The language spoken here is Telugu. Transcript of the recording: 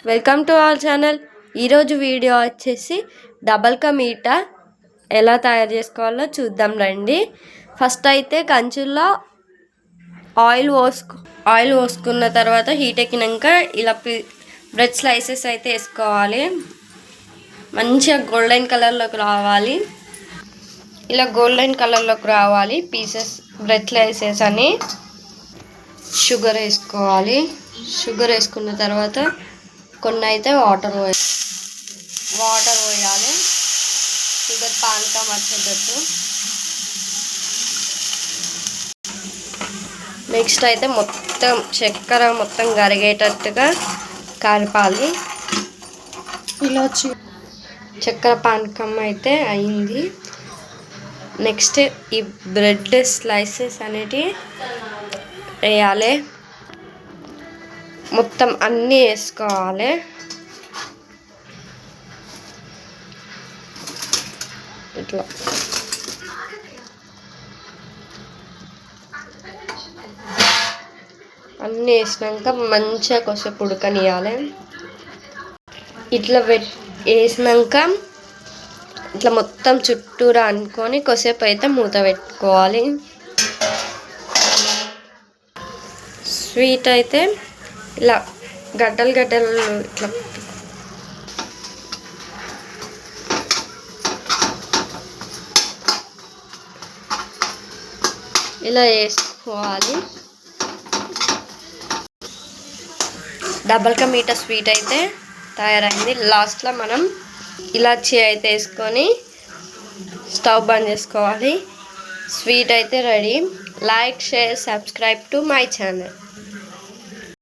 Welcome to our channel. ఈరోజు వీడియో వచ్చేసి డబల్ కా మీఠా ఎలా తయారు చేసుకోవాలో చూద్దాం రండి. ఫస్ట్ అయితే కంచుల్లో ఆయిల్ పోసుకున్న తర్వాత హీట్ ఎక్కినాక ఇలా బ్రెడ్ స్లైసెస్ అయితే వేసుకోవాలి. మంచిగా గోల్డెన్ కలర్లోకి రావాలి. ఇలా గోల్డెన్ కలర్లోకి రావాలి పీసెస్ బ్రెడ్ స్లైసెస్ అని. షుగర్ వేసుకోవాలి. షుగర్ వేసుకున్న తర్వాత కొన్ని అయితే వాటర్ పోయాలి. షుగర్ పానకం వచ్చేటట్టు. నెక్స్ట్ అయితే మొత్తం చక్కెర మొత్తం కరిగేటట్టుగా కలపాలి. ఇలా చక్కెర పానకం అయితే అయింది. నెక్స్ట్ ఈ బ్రెడ్ స్లైసెస్ అనేటివి వేయాలి. మొత్తం అన్నీ వేసుకోవాలి. ఇట్లా అన్నీ వేసినాక మంచిగా కొద్దిసేపు ఉడకనియాలి. ఇట్లా వేసినాక ఇట్లా మొత్తం చుట్టూరా అనుకొని కొద్దిసేపు అయితే మూత పెట్టుకోవాలి. స్వీట్ అయితే ఇలా గడ్డలు ఇట్లా ఇలా వేసుకోవాలి. డబల్ కా మీఠా స్వీట్ అయితే తయారైంది. లాస్ట్లో మనం ఇలాచీ అయితే వేసుకొని స్టవ్ బంద్ చేసుకోవాలి. స్వీట్ అయితే ready. Like, share, subscribe to my channel.